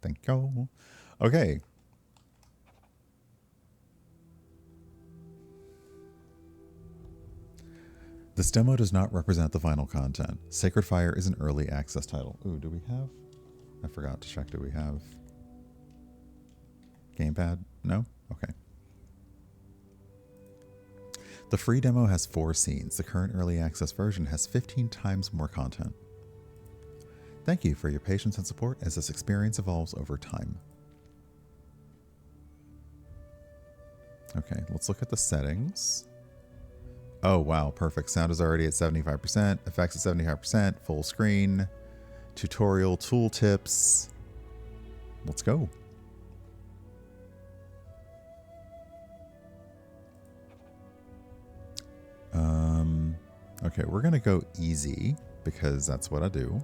Thank you. Okay. This demo does not represent the final content. Sacred Fire is an early access title. Ooh, do we have? I forgot to check. Do we have gamepad? No? Okay. The free demo has 4 scenes. The current early access version has 15 times more content. Thank you for your patience and support as this experience evolves over time. Okay, let's look at the settings. Oh, wow, perfect. Sound is already at 75%, effects at 75%, full screen, tutorial tooltips. Let's go. Okay, we're gonna go easy because that's what I do.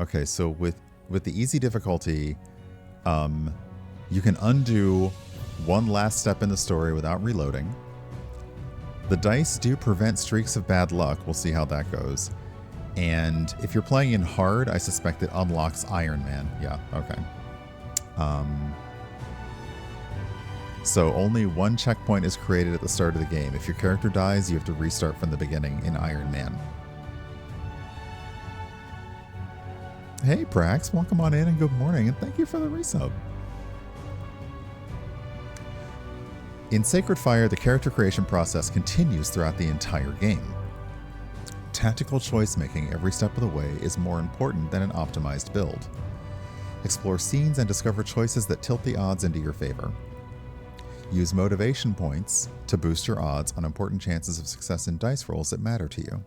Okay, so with the easy difficulty, you can undo one last step in the story without reloading. The dice do prevent streaks of bad luck. We'll see how that goes. And if you're playing in hard, I suspect it unlocks Iron Man. Yeah, okay. So only one checkpoint is created at the start of the game. If your character dies, you have to restart from the beginning in Iron Man. Hey, Prax, welcome on in and good morning, and thank you for the resub. In Sacred Fire, the character creation process continues throughout the entire game. Tactical choice making every step of the way is more important than an optimized build. Explore scenes and discover choices that tilt the odds into your favor. Use motivation points to boost your odds on important chances of success in dice rolls that matter to you.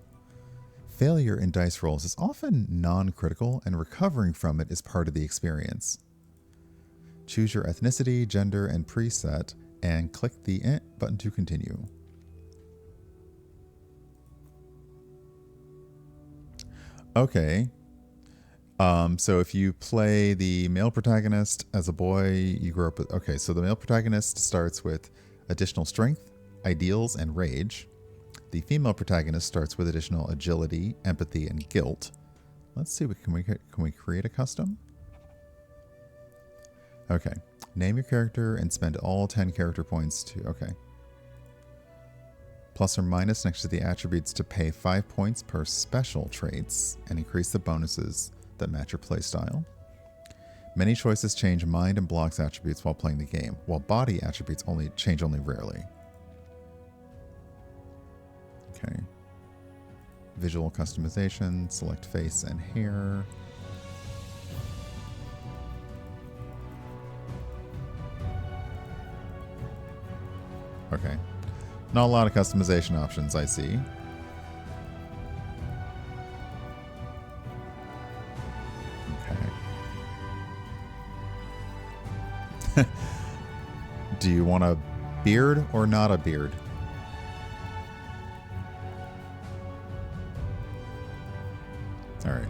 Failure in dice rolls is often non-critical, and recovering from it is part of the experience. Choose your ethnicity, gender, and preset, and click the button to continue. Okay. So if you play the male protagonist as a boy, you grow up with... Okay, so the male protagonist starts with additional strength, ideals, and rage. The female protagonist starts with additional agility, empathy, and guilt. Let's see, can we create a custom? Okay. Name your character and spend all 10 character points to... Okay. Plus or minus next to the attributes to pay 5 points per special traits and increase the bonuses that match your playstyle. Many choices change mind and blocks attributes while playing the game, while body attributes change only rarely. Okay. Visual customization, select face and hair. Okay. Not a lot of customization options, I see. Okay. Do you want a beard or not a beard? All right.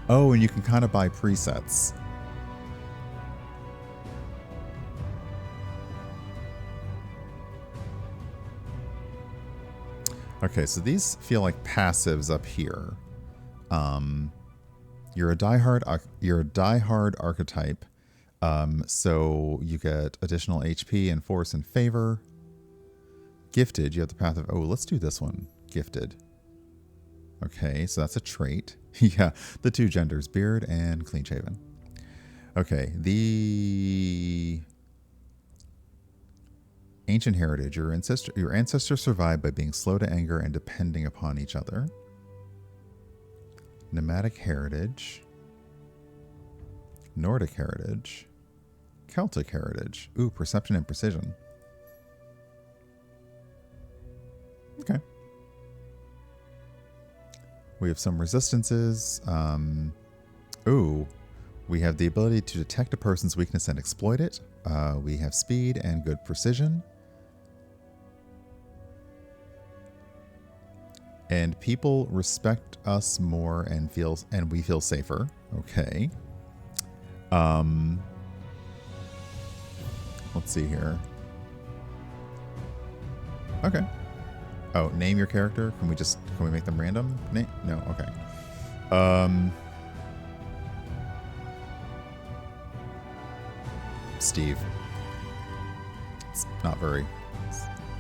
Oh, and you can kind of buy presets. Okay, so these feel like passives up here. You're a diehard archetype, so you get additional HP and force and favor. Gifted, you have the path of... Oh, let's do this one. Gifted. Okay, so that's a trait. Yeah, the 2 genders, beard and clean shaven. Okay, the ancient heritage. Your ancestors survived by being slow to anger and depending upon each other. Nomadic heritage. Nordic heritage. Celtic heritage. Ooh, perception and precision. Okay. We have some resistances. Ooh, we have the ability to detect a person's weakness and exploit it. We have speed and good precision. And people respect us more and we feel safer. Okay. Let's see here. Okay. Oh, name your character. Can we make them random? Name? No. Okay. Steve. It's not very.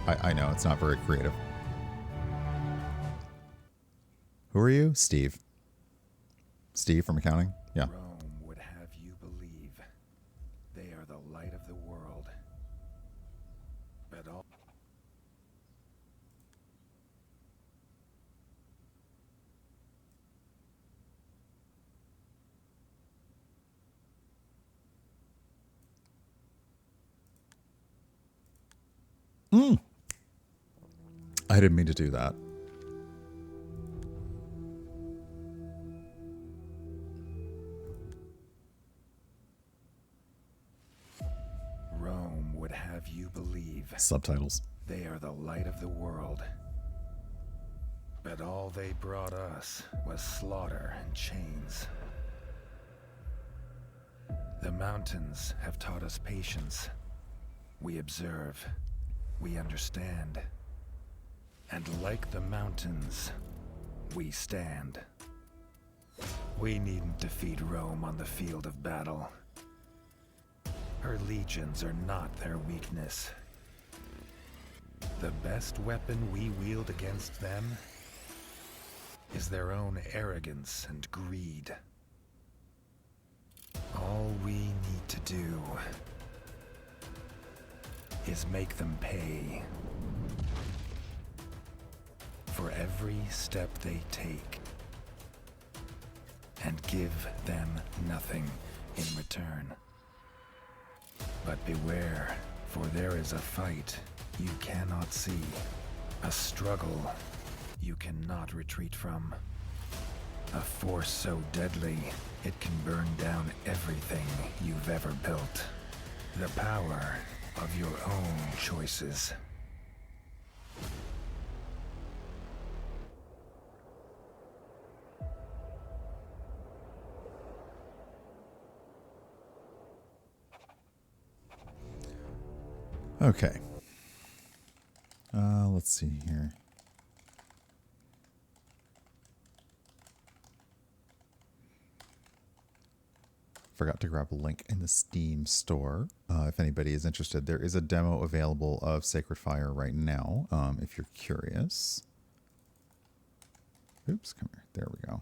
I know it's not very creative. Who are you? Steve. Steve from accounting? Yeah. Rome would have you believe they are the light of the world. But all I didn't mean to do that. Rome would have you believe Subtitles. they are the light of the world. But all they brought us was slaughter and chains. The mountains have taught us patience. We observe. We understand. And like the mountains, we stand. We needn't defeat Rome on the field of battle. Her legions are not their weakness. The best weapon we wield against them is their own arrogance and greed. All we need to do is make them pay for every step they take and give them nothing in return. But beware, for there is a fight you cannot see, a struggle you cannot retreat from, a force so deadly it can burn down everything you've ever built. The power of your own choices. Okay. Let's see here. Forgot to grab a link in the Steam store. If anybody is interested, there is a demo available of Sacred Fire right now, if you're curious. Oops, come here. There we go.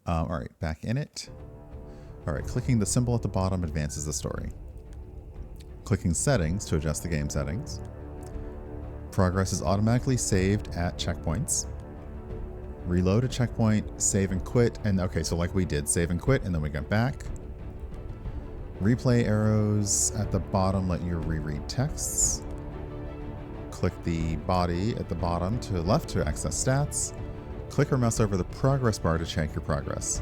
All right, back in it. All right, clicking the symbol at the bottom advances the story. Clicking Settings to adjust the game settings. Progress is automatically saved at checkpoints. Reload a checkpoint, save and quit, and okay, so like we did, save and quit, and then we got back. Replay arrows at the bottom let you reread texts. Click the body at the bottom to the left to access stats. Click or mouse over the progress bar to check your progress.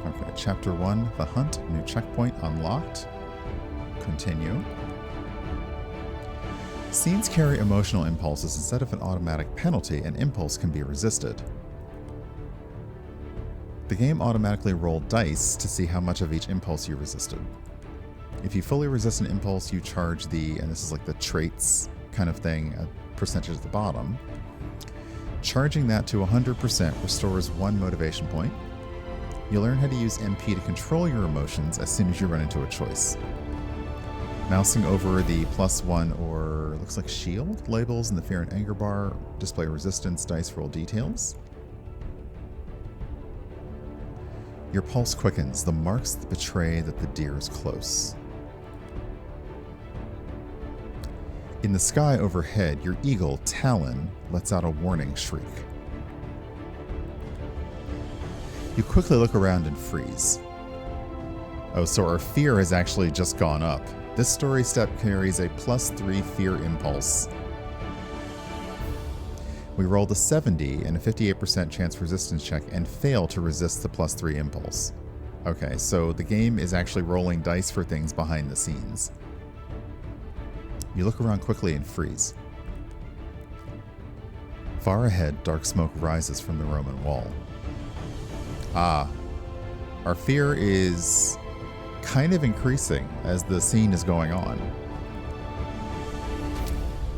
Okay, Chapter 1, The Hunt, new checkpoint unlocked. Continue. Scenes carry emotional impulses instead of an automatic penalty. An impulse can be resisted. The game automatically rolled dice to see how much of each impulse you resisted. If you fully resist an impulse, you charge the, and this is like the traits kind of thing, a percentage at the bottom. Charging that to 100% restores 1 motivation point. You'll learn how to use MP to control your emotions as soon as you run into a choice. Mousing over the +1 or looks like shield labels in the fear and anger bar display resistance dice roll details. Your pulse quickens, the marks that betray that the deer is close. In the sky overhead, your eagle, Talon, lets out a warning shriek. You quickly look around and freeze. Oh, so our fear has actually just gone up. This story step carries a +3 fear impulse. We rolled a 70 and a 58% chance resistance check and fail to resist the +3 impulse. Okay, so the game is actually rolling dice for things behind the scenes. You look around quickly and freeze. Far ahead, dark smoke rises from the Roman wall. Ah, our fear is kind of increasing as the scene is going on.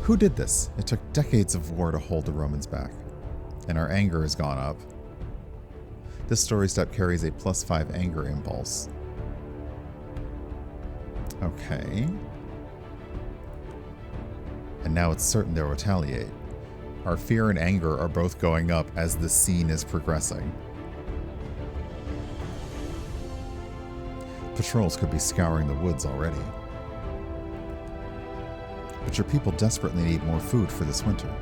Who did this? It took decades of war to hold the Romans back, and our anger has gone up. This story step carries a +5 anger impulse. Okay. And now it's certain they'll retaliate. Our fear and anger are both going up as the scene is progressing. Patrols could be scouring the woods already. But your people desperately need more food for this winter.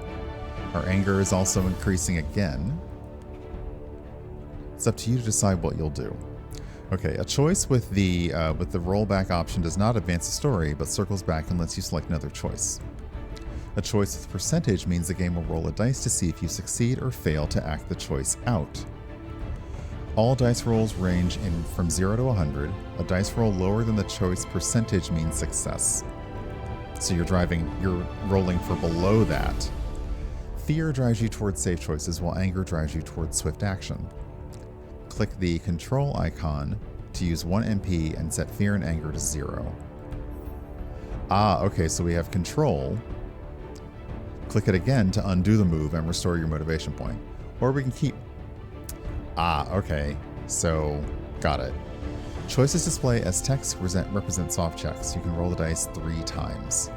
Our anger is also increasing again. It's up to you to decide what you'll do. Okay, a choice with the rollback option does not advance the story, but circles back and lets you select another choice. A choice with percentage means the game will roll a dice to see if you succeed or fail to act the choice out. All dice rolls range from 0 to 100. A dice roll lower than the choice percentage means success. So you're rolling for below that. Fear drives you towards safe choices, while anger drives you towards swift action. Click the control icon to use 1 MP and set fear and anger to 0. Ah, okay, so we have control. Click it again to undo the move and restore your motivation point. Or we can keep... Ah, okay. So, got it. Choices display as text represent soft checks. You can roll the dice 3 times.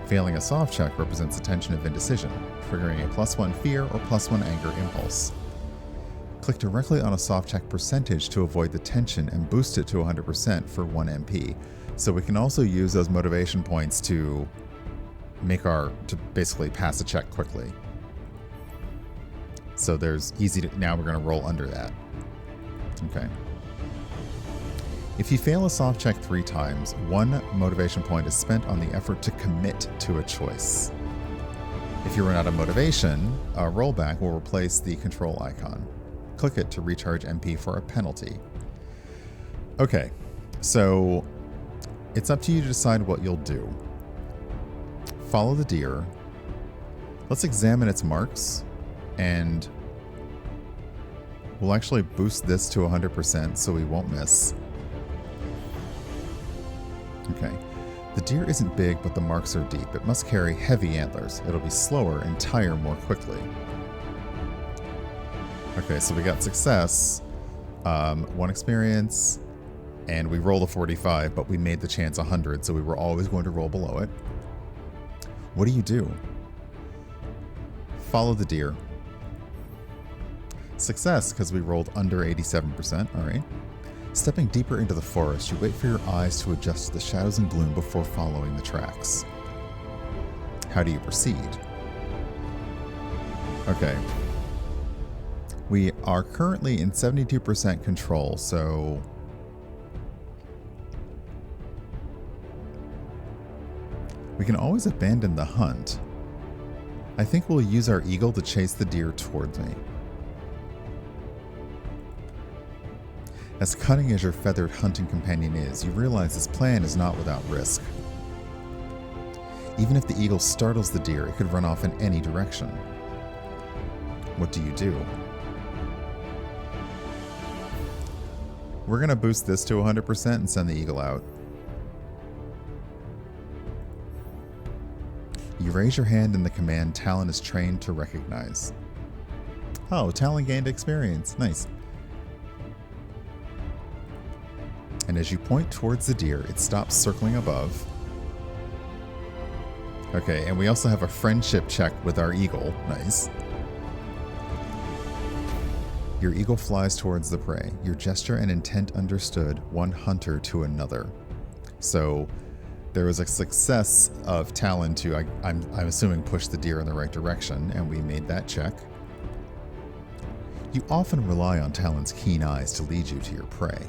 Failing a soft check represents a tension of indecision, triggering a +1 fear or +1 anger impulse. Click directly on a soft check percentage to avoid the tension and boost it to 100% for 1 MP. So we can also use those motivation points to basically pass a check quickly. So now we're going to roll under that. Okay. If you fail a soft check 3 times, 1 motivation point is spent on the effort to commit to a choice. If you run out of motivation, a rollback will replace the control icon. Click it to recharge MP for a penalty. Okay, so it's up to you to decide what you'll do. Follow the deer. Let's examine its marks, and we'll actually boost this to 100% so we won't miss. Okay. The deer isn't big, but the marks are deep. It must carry heavy antlers. It'll be slower and tire more quickly. Okay, so we got success, 1 experience, and we rolled a 45, but we made the chance 100, so we were always going to roll below it. What do you do? Follow the deer. Success, because we rolled under 87%. All right. Stepping deeper into the forest, you wait for your eyes to adjust to the shadows and gloom before following the tracks. How do you proceed? Okay. We are currently in 72% control, so... we can always abandon the hunt. I think we'll use our eagle to chase the deer towards me. As cunning as your feathered hunting companion is, you realize this plan is not without risk. Even if the eagle startles the deer, it could run off in any direction. What do you do? We're going to boost this to 100% and send the eagle out. You raise your hand in the command Talon is trained to recognize. Oh, Talon gained experience. Nice. And as you point towards the deer, it stops circling above. Okay, and we also have a friendship check with our eagle. Nice. Your eagle flies towards the prey. Your gesture and intent understood, one hunter to another. So there was a success of Talon to, I'm assuming, push the deer in the right direction, and we made that check. You often rely on Talon's keen eyes to lead you to your prey.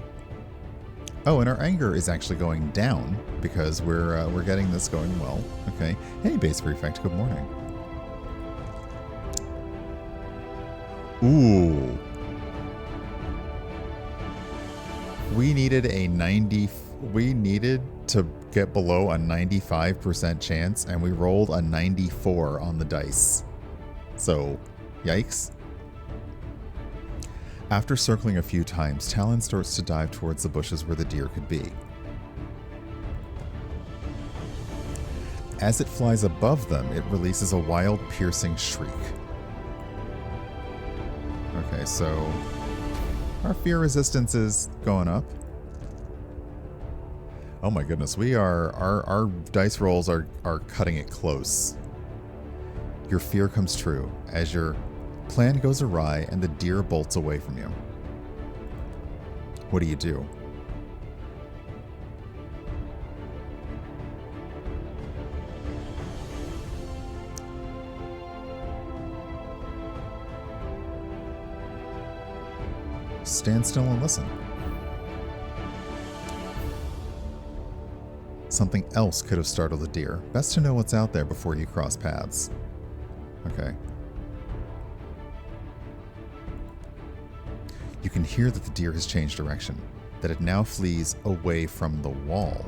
Oh, and our anger is actually going down because we're getting this going well. Okay. Hey, Base Prefect, good morning. Ooh. We needed to get below a 95% chance, and we rolled a 94 on the dice. So, yikes. After circling a few times, Talon starts to dive towards the bushes where the deer could be. As it flies above them, it releases a wild, piercing shriek. Okay, so our fear resistance is going up. Oh my goodness, our dice rolls are cutting it close. Your fear comes true as your plan goes awry and the deer bolts away from you. What do? Stand still and listen. Something else could have startled the deer. Best to know what's out there before you cross paths. Okay. You can hear that the deer has changed direction, that it now flees away from the wall.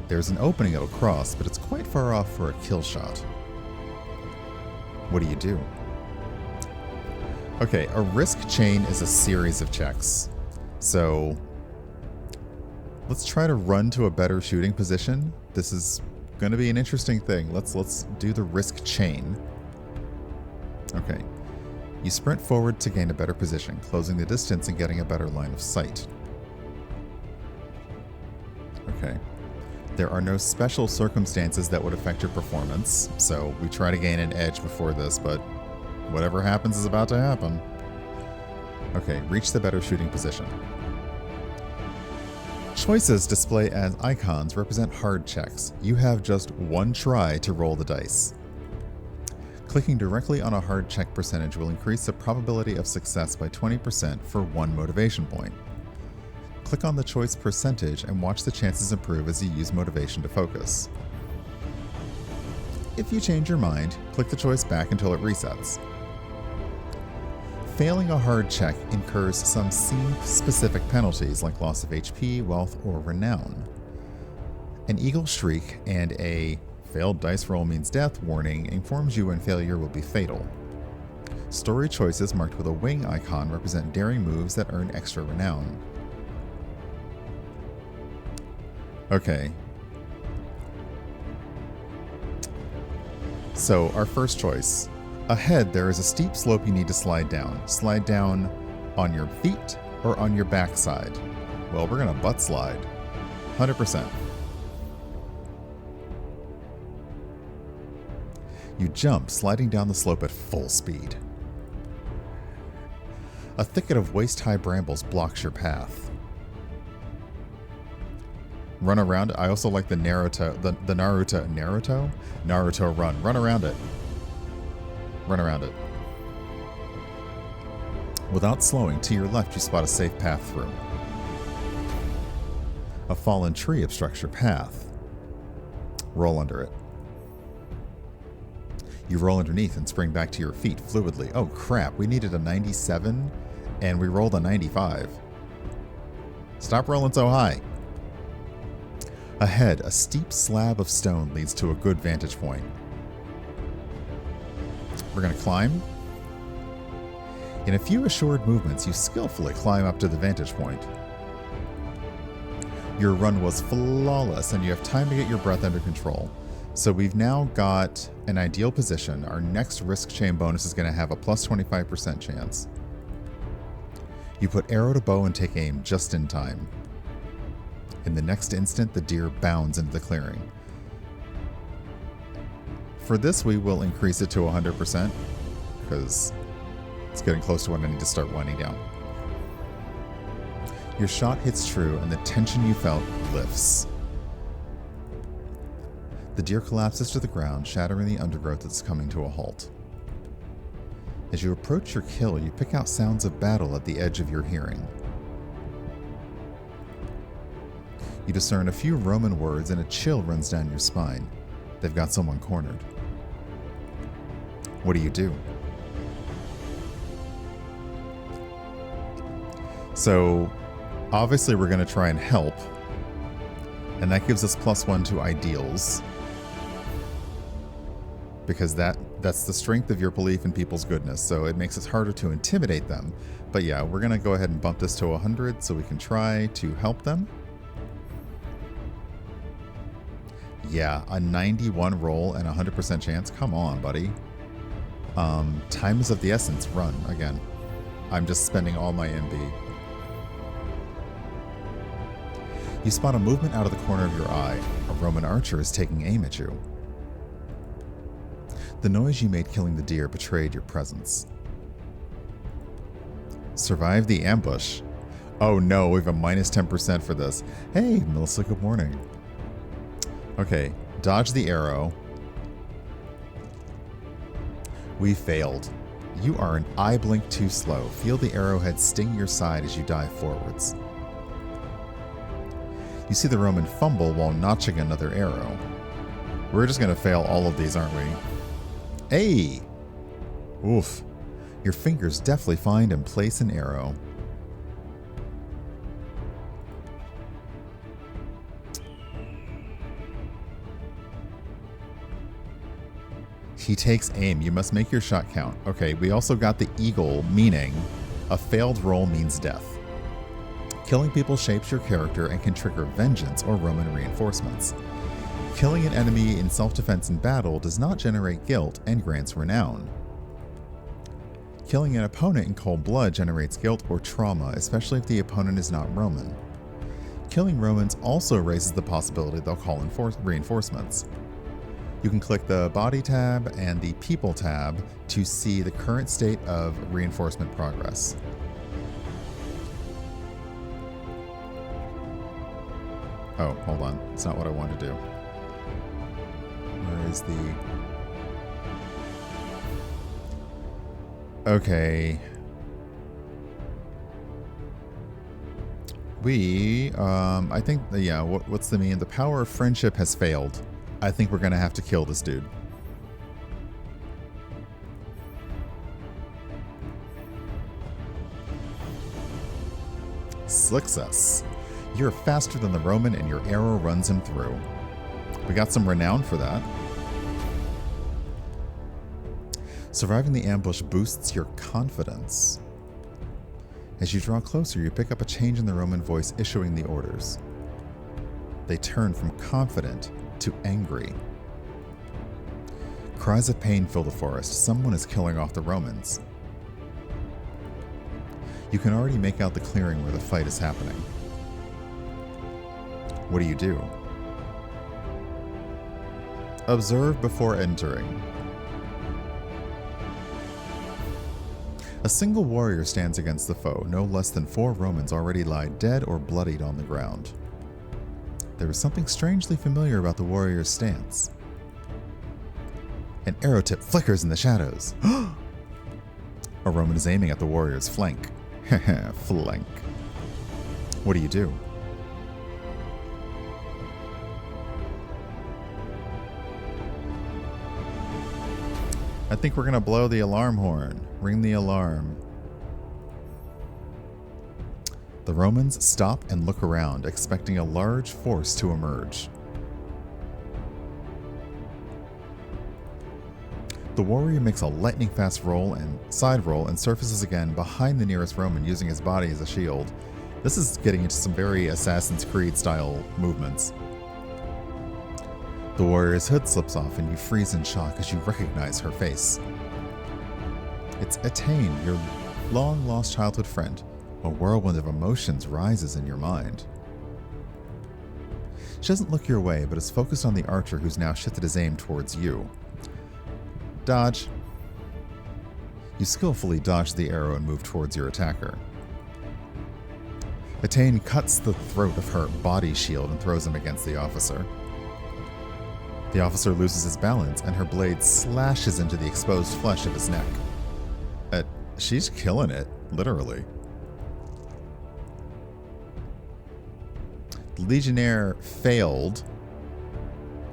There's an opening it'll cross, but it's quite far off for a kill shot. What do? Okay, a risk chain is a series of checks. So let's try to run to a better shooting position. This is going to be an interesting thing. Let's do the risk chain. Okay. You sprint forward to gain a better position, closing the distance and getting a better line of sight. Okay. There are no special circumstances that would affect your performance, so we try to gain an edge before this, but whatever happens is about to happen. Okay, reach the better shooting position. Choices displayed as icons represent hard checks. You have just one try to roll the dice. Clicking directly on a hard check percentage will increase the probability of success by 20% for 1 motivation point. Click on the choice percentage and watch the chances improve as you use motivation to focus. If you change your mind, click the choice back until it resets. Failing a hard check incurs some scene-specific penalties like loss of HP, wealth, or renown. An eagle shriek and a failed dice roll means death warning informs you when failure will be fatal. Story choices marked with a wing icon represent daring moves that earn extra renown. Okay. So, our first choice. Ahead, there is a steep slope you need to slide down. Slide down on your feet or on your backside. Well, we're going to butt slide. 100%. You jump, sliding down the slope at full speed. A thicket of waist-high brambles blocks your path. Run around it. I also like the Naruto run. Run around it. Run around it. Without slowing, to your left you spot a safe path through. A fallen tree obstructs your path. Roll under it. You roll underneath and spring back to your feet fluidly. Oh crap, we needed a 97 and we rolled a 95. Stop rolling so high. Ahead, a steep slab of stone leads to a good vantage point. We're going to climb. In a few assured movements, you skillfully climb up to the vantage point. Your run was flawless, and you have time to get your breath under control. So we've now got an ideal position. Our next risk chain bonus is going to have a plus 25% chance. You put arrow to bow and take aim just in time. In the next instant, the deer bounds into the clearing. For this, we will increase it to 100% because it's getting close to when I need to start winding down. Your shot hits true and the tension you felt lifts. The deer collapses to the ground, shattering the undergrowth that's coming to a halt. As you approach your kill, you pick out sounds of battle at the edge of your hearing. You discern a few Roman words and a chill runs down your spine. They've got someone cornered. What do? So, obviously we're going to try and help. And that gives us +1 to ideals. Because that That's the strength of your belief in people's goodness, so it makes it harder to intimidate them. But yeah, we're going to go ahead and bump this to 100 so we can try to help them. Yeah, a 91 roll and a 100% chance. Come on, buddy. Time is of the essence. Run again. I'm just spending all my MB. You spot a movement out of the corner of your eye. A Roman archer is taking aim at you. The noise you made killing the deer betrayed your presence. Survive the ambush. Oh no, we have a minus 10% for this. Hey, Melissa, good morning. Okay, dodge the arrow. We failed. You are an eye blink too slow. Feel the arrowhead sting your side as you dive forwards. You see the Roman fumble while notching another arrow. We're just going to fail all of these, aren't we? Hey! Oof. Your fingers deftly find and place an arrow. He takes aim. You must make your shot count. Okay, we also got the eagle, meaning a failed roll means death. Killing people shapes your character and can trigger vengeance or Roman reinforcements. Killing an enemy in self-defense in battle does not generate guilt and grants renown. Killing an opponent in cold blood generates guilt or trauma, especially if the opponent is not Roman. Killing Romans also raises the possibility they'll call in reinforcements. You can click the Body tab and the People tab to see the current state of reinforcement progress. Oh, hold on. It's not what I wanted to do. Where is the... Okay. I think, yeah, what's the mean? The power of friendship has failed. I think we're going to have to kill this dude. Success. You're faster than the Roman and your arrow runs him through. We got some renown for that. Surviving the ambush boosts your confidence. As you draw closer, you pick up a change in the Roman voice issuing the orders. They turn from confident to angry. Cries of pain fill the forest. Someone is killing off the Romans. You can already make out the clearing where the fight is happening. What do you do? Observe before entering. A single warrior stands against the foe. No less than 4 Romans already lie dead or bloodied on the ground. There is something strangely familiar about the warrior's stance. An arrow tip flickers in the shadows. A Roman is aiming at the warrior's flank. Flank. What do you do? I think we're going to blow the alarm horn. Ring the alarm. The Romans stop and look around, expecting a large force to emerge. The warrior makes a lightning-fast roll and side roll and surfaces again behind the nearest Roman, using his body as a shield. This is getting into some very Assassin's Creed-style movements. The warrior's hood slips off and you freeze in shock as you recognize her face. It's Attain, your long-lost childhood friend. A whirlwind of emotions rises in your mind. She doesn't look your way, but is focused on the archer who's now shifted his aim towards you. Dodge. You skillfully dodge the arrow and move towards your attacker. Attain cuts the throat of her body shield and throws him against the officer. The officer loses his balance and her blade slashes into the exposed flesh of his neck. She's killing it, literally. The Legionnaire failed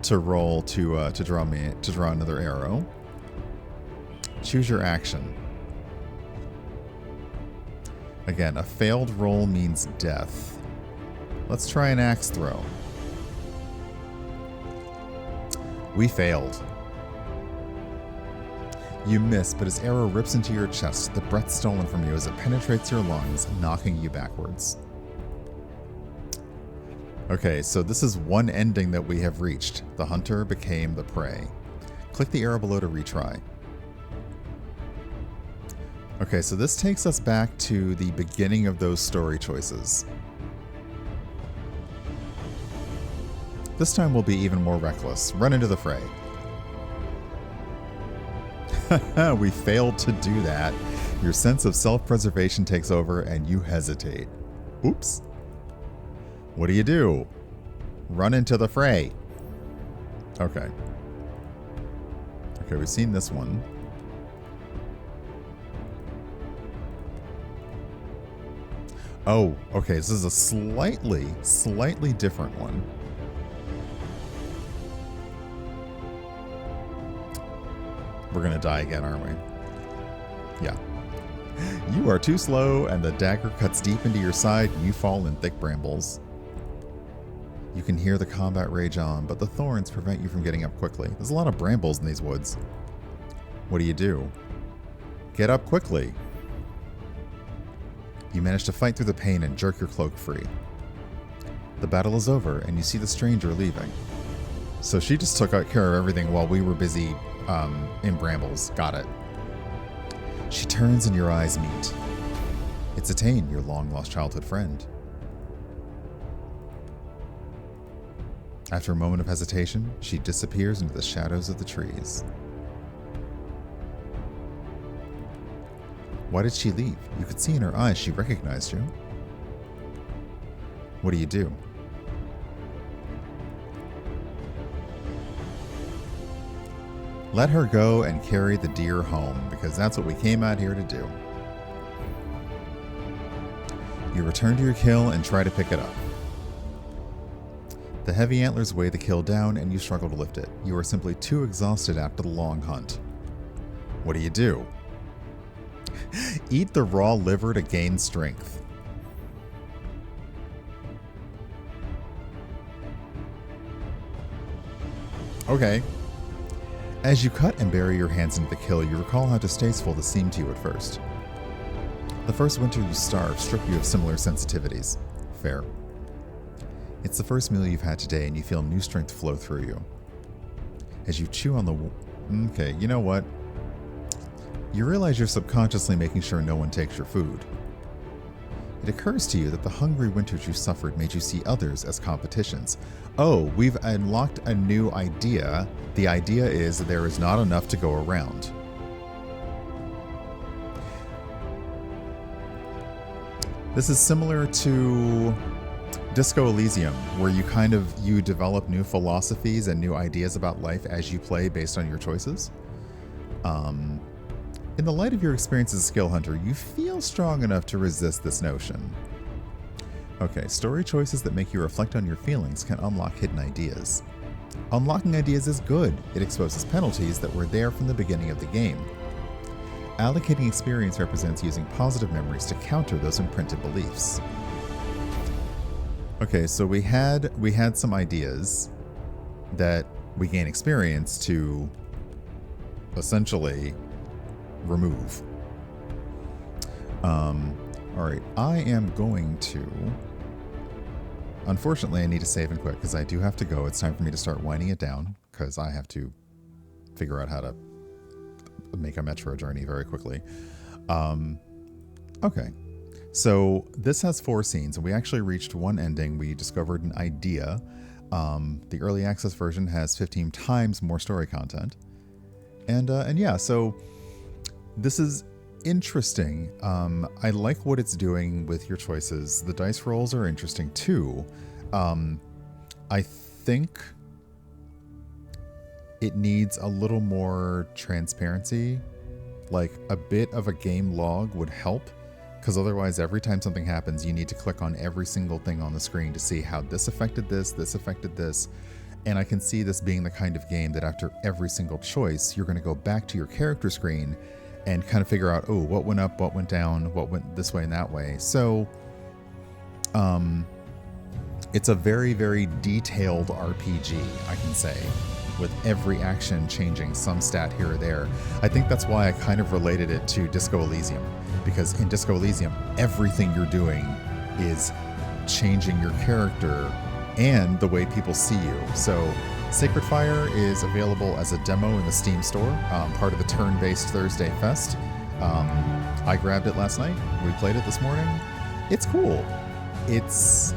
to roll to draw another arrow. Choose your action. Again, a failed roll means death. Let's try an axe throw. We failed. You miss, but his arrow rips into your chest, the breath stolen from you as it penetrates your lungs, knocking you backwards. Okay, so this is one ending that we have reached. The hunter became the prey. Click the arrow below to retry. Okay, so this takes us back to the beginning of those story choices. This time we'll be even more reckless. Run into the fray. We failed to do that. Your sense of self-preservation takes over and you hesitate. Oops. What do? Run into the fray. Okay. Okay, we've seen this one. Oh, okay, this is a slightly different one. We're gonna die again, aren't we? Yeah. You are too slow, and the dagger cuts deep into your side, and you fall in thick brambles. You can hear the combat rage on, but the thorns prevent you from getting up quickly. There's a lot of brambles in these woods. What do? Get up quickly. You manage to fight through the pain and jerk your cloak free. The battle is over, and you see the stranger leaving. So she just took care of everything while we were busy in brambles. Got it. She turns and your eyes meet. It's Attain, your long-lost childhood friend. After a moment of hesitation, she disappears into the shadows of the trees. Why did she leave? You could see in her eyes she recognized you. What do? Let her go and carry the deer home, because that's what we came out here to do. You return to your kill and try to pick it up. The heavy antlers weigh the kill down and you struggle to lift it. You are simply too exhausted after the long hunt. What do? Eat the raw liver to gain strength. Okay. As you cut and bury your hands into the kill, you recall how distasteful this seemed to you at first. The first winter you starved stripped you of similar sensitivities. Fair. It's the first meal you've had today and you feel new strength flow through you. As you chew on the... Okay, you know what? You realize you're subconsciously making sure no one takes your food. It occurs to you that the hungry winters you suffered made you see others as competitions. Oh, we've unlocked a new idea. The idea is that there is not enough to go around. This is similar to Disco Elysium, where you develop new philosophies and new ideas about life as you play based on your choices. In the light of your experience as a skill hunter, you feel strong enough to resist this notion. Okay, story choices that make you reflect on your feelings can unlock hidden ideas. Unlocking ideas is good. It exposes penalties that were there from the beginning of the game. Allocating experience represents using positive memories to counter those imprinted beliefs. Okay, so we had some ideas that we gain experience to essentially remove. Alright, I am going to... Unfortunately, I need to save and quit because I do have to go. It's time for me to start winding it down because I have to figure out how to make a metro journey very quickly. Okay. So this has 4 scenes, and we actually reached one ending. We discovered an idea. The early access version has 15 times more story content. And yeah, so this is interesting. I like what it's doing with your choices. The dice rolls are interesting too. I think it needs a little more transparency. Like a bit of a game log would help, because otherwise every time something happens, you need to click on every single thing on the screen to see how this affected this affected this. And I can see this being the kind of game that after every single choice, you're going to go back to your character screen and kind of figure out, oh, what went up, what went down, what went this way and that way. So it's a very, very detailed RPG, I can say. with every action changing some stat here or there. I think that's why I kind of related it to Disco Elysium, because in Disco Elysium, everything you're doing is changing your character and the way people see you. So Sacred Fire is available as a demo in the Steam store, part of the turn-based Thursday Fest. I grabbed it last night. We played it this morning. It's cool. It's,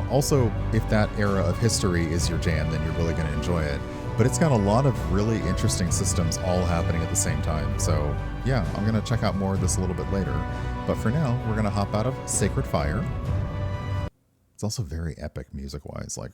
also, if that era of history is your jam, then you're really going to enjoy it. But it's got a lot of really interesting systems all happening at the same time. So, yeah, I'm going to check out more of this a little bit later. But for now, we're going to hop out of Sacred Fire. It's also very epic music-wise, like,